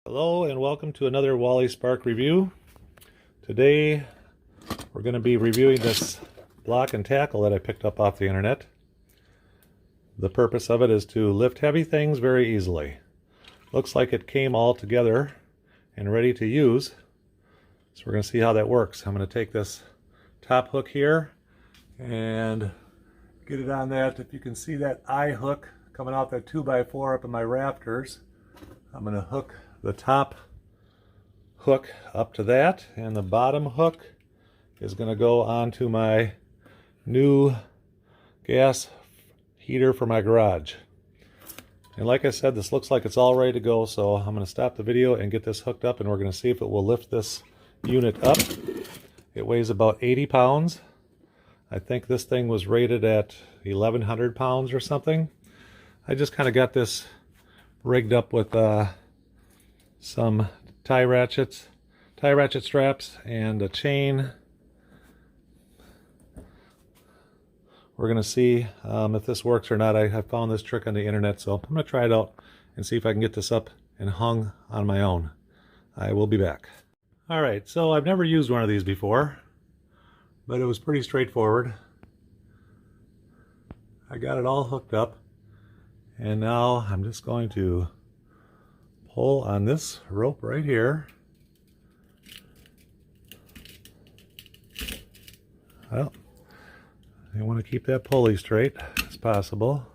Hello and welcome to another Wally Spark review. Today we're going to be reviewing this block and tackle that I picked up off the internet. The purpose of it is to lift heavy things very easily. Looks like it came all together and ready to use. So we're going to see how that works. I'm going to take this top hook here and get it on that. If you can see that eye hook coming out that 2x4 up in my rafters, I'm going to hook the top hook up to that, and the bottom hook is going to go onto my new gas heater for my garage. And like I said, this looks like it's all ready to go, so I'm going to stop the video and get this hooked up, and we're going to see if it will lift this unit up. It weighs about 80 pounds. I think this thing was rated at 1,100 pounds or something. I just kind of got this rigged up with some tie ratchet straps and a chain. We're going to see if this works or not. I found this trick on the internet, so I'm going to try it out and see if I can get this up and hung on my own. I will be back. Alright, so I've never used one of these before, but it was pretty straightforward. I got it all hooked up, and now I'm just going to pull on this rope right here. Well, you want to keep that pulley straight as possible.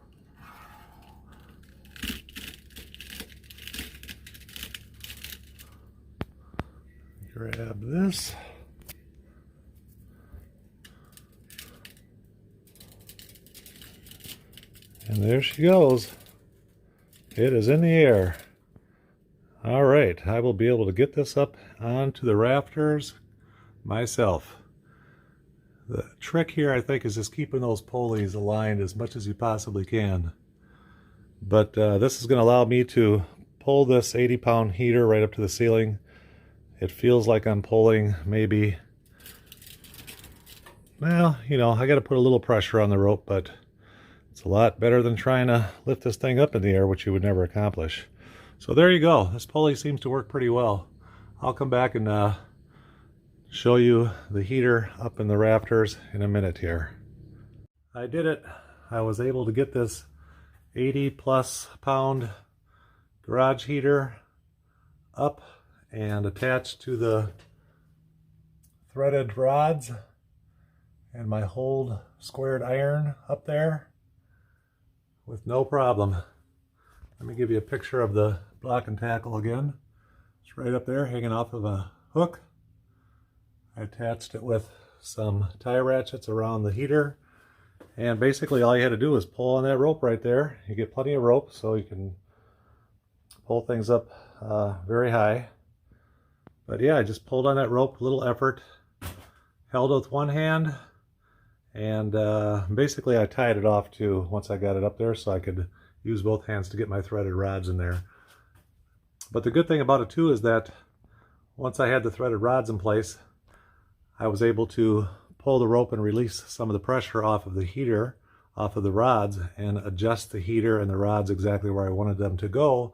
Grab this. And there she goes. It is in the air. All right, I will be able to get this up onto the rafters myself. The trick here, I think, is just keeping those pulleys aligned as much as you possibly can. But this is going to allow me to pull this 80-pound heater right up to the ceiling. It feels like I'm pulling maybe, well, you know, I got to put a little pressure on the rope, but it's a lot better than trying to lift this thing up in the air, which you would never accomplish. So there you go. This pulley seems to work pretty well. I'll come back and show you the heater up in the rafters in a minute here. I did it. I was able to get this 80+ pound garage heater up and attached to the threaded rods and my hold squared iron up there with no problem. Let me give you a picture of the block and tackle again. It's right up there hanging off of a hook. I attached it with some tie ratchets around the heater, and basically all you had to do was pull on that rope right there. You get plenty of rope so you can pull things up very high. But yeah, I just pulled on that rope, little effort, held it with one hand, and basically I tied it off too once I got it up there so I could use both hands to get my threaded rods in there. But the good thing about it too is that once I had the threaded rods in place, I was able to pull the rope and release some of the pressure off of the heater, off of the rods, and adjust the heater and the rods exactly where I wanted them to go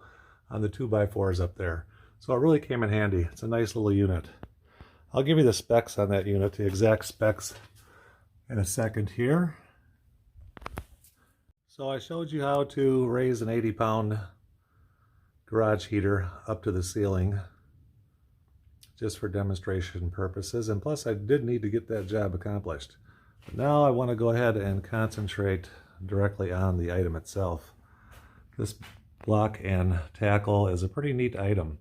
on the 2x4s up there. So it really came in handy. It's a nice little unit. I'll give you the specs on that unit, the exact specs, in a second here. So I showed you how to raise an 80-pound garage heater up to the ceiling just for demonstration purposes, and plus I did need to get that job accomplished. But now I want to go ahead and concentrate directly on the item itself. This block and tackle is a pretty neat item.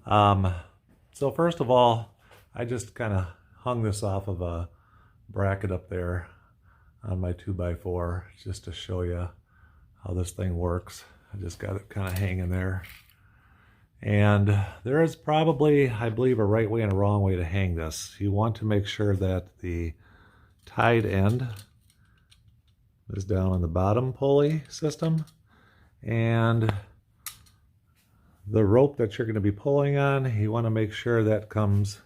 So first of all, I just kind of hung this off of a bracket up there on my 2x4 just to show you how this thing works. I just got it kind of hanging there. And there is probably, I believe, a right way and a wrong way to hang this. You want to make sure that the tied end is down on the bottom pulley system, and the rope that you're going to be pulling on, you want to make sure that comes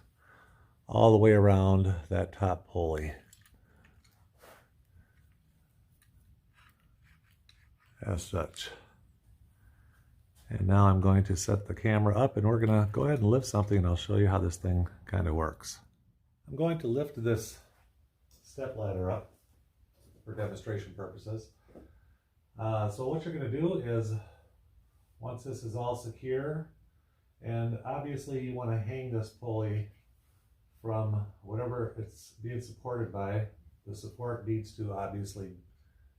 all the way around that top pulley. As such. And now I'm going to set the camera up and we're gonna go ahead and lift something and I'll show you how this thing kind of works. I'm going to lift this step ladder up for demonstration purposes. So what you're gonna do is, once this is all secure, and obviously you wanna hang this pulley from whatever it's being supported by. The support needs to obviously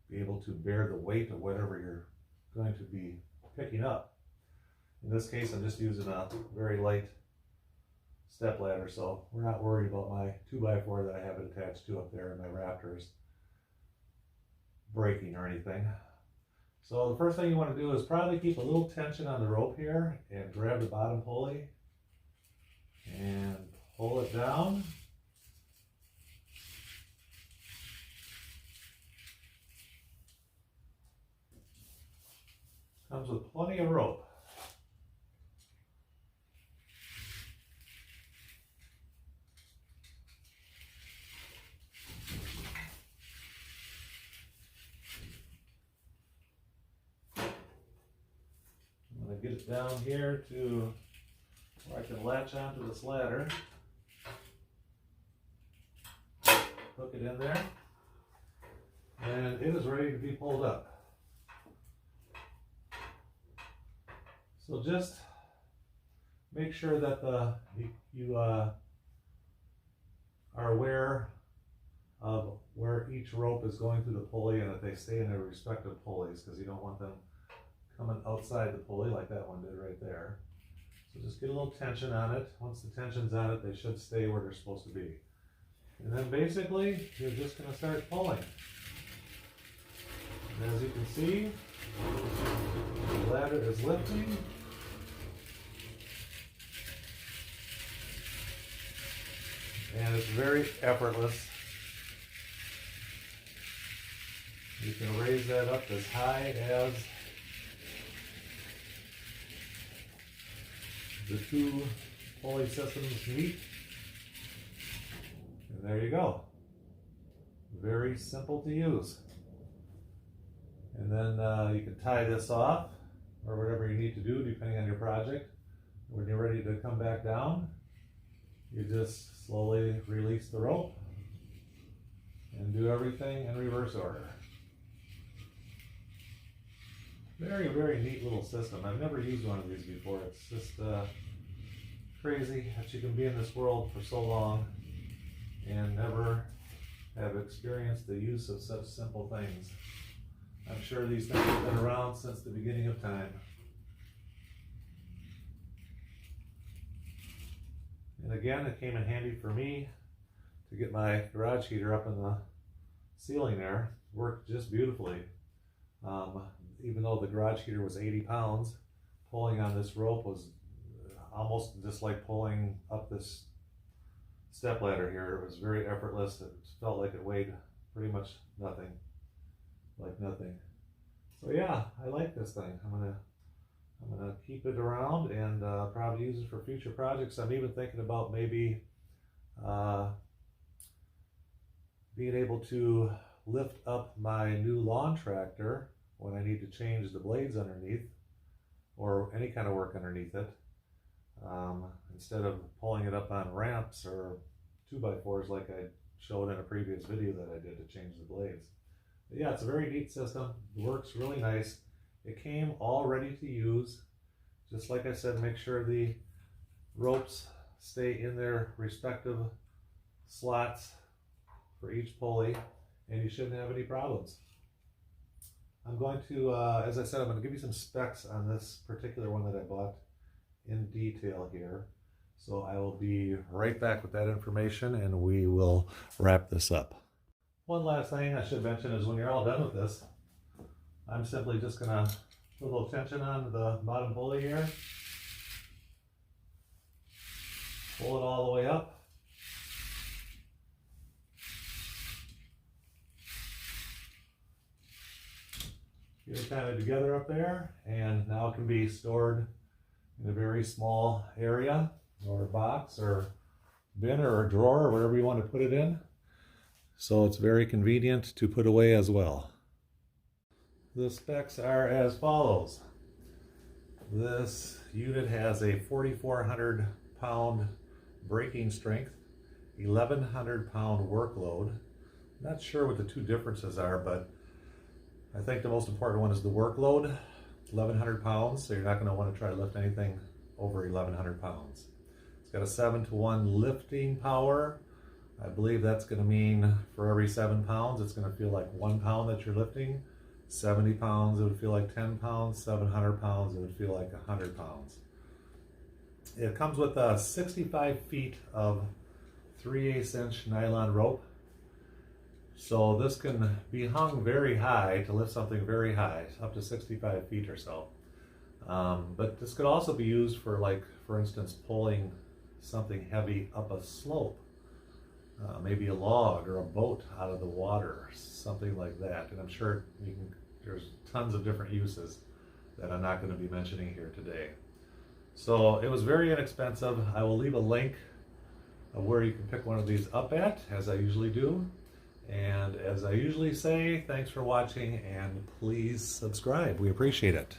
be able to bear the weight of whatever you're going to be picking up. In this case, I'm just using a very light step ladder, so we're not worried about my 2x4 that I have it attached to up there in my Raptors breaking or anything. So the first thing you want to do is probably keep a little tension on the rope here and grab the bottom pulley and pull it down. Comes with plenty of rope. I'm going to get it down here to where I can latch onto this ladder. Hook it in there, and it is ready to be pulled up. So just make sure that you are aware of where each rope is going through the pulley and that they stay in their respective pulleys, because you don't want them coming outside the pulley like that one did right there. So just get a little tension on it. Once the tension's on it, they should stay where they're supposed to be. And then basically, you're just going to start pulling. And as you can see, the ladder is lifting. And it's very effortless. You can raise that up as high as the two pulley systems meet. And there you go. Very simple to use. And then you can tie this off or whatever you need to do depending on your project. When you're ready to come back down, you just slowly release the rope and do everything in reverse order. Very, very neat little system. I've never used one of these before. It's just crazy that you can be in this world for so long and never have experienced the use of such simple things. I'm sure these things have been around since the beginning of time. And again, it came in handy for me to get my garage heater up in the ceiling there. Worked just beautifully. Even though the garage heater was 80 pounds, pulling on this rope was almost just like pulling up this step ladder here. It was very effortless. It felt like it weighed pretty much nothing, like nothing. So yeah, I like this thing. I'm gonna keep it around and probably use it for future projects. I'm even thinking about maybe being able to lift up my new lawn tractor when I need to change the blades underneath or any kind of work underneath it. Instead of pulling it up on ramps or 2x4s like I showed in a previous video that I did to change the blades. But yeah, it's a very neat system. It works really nice. It came all ready to use. Just like I said, make sure the ropes stay in their respective slots for each pulley and you shouldn't have any problems. I'm going to, as I said, I'm going to give you some specs on this particular one that I bought in detail here. So I will be right back with that information and we will wrap this up. One last thing I should mention is when you're all done with this, I'm simply just going to put a little tension on the bottom pulley here. Pull it all the way up. Get it kind of together up there, and now it can be stored in a very small area or box or bin or a drawer or whatever you want to put it in. So it's very convenient to put away as well. The specs are as follows. This unit has a 4,400 pound braking strength, 1,100 pound workload. Not sure what the two differences are, but I think the most important one is the workload, 1,100 pounds, so you're not going to want to try to lift anything over 1,100 pounds. It's got a 7-to-1 lifting power. I believe that's going to mean for every 7 pounds, it's going to feel like 1 pound that you're lifting. 70 pounds, it would feel like 10 pounds. 700 pounds, it would feel like 100 pounds. It comes with 65 feet of 3/8 inch nylon rope. So this can be hung very high to lift something very high, up to 65 feet or so. But this could also be used for, like, for instance, pulling something heavy up a slope. Maybe a log or a boat out of the water, something like that. And I'm sure there's tons of different uses that I'm not going to be mentioning here today. So it was very inexpensive. I will leave a link of where you can pick one of these up at, as I usually do. And as I usually say, thanks for watching, and please subscribe. We appreciate it.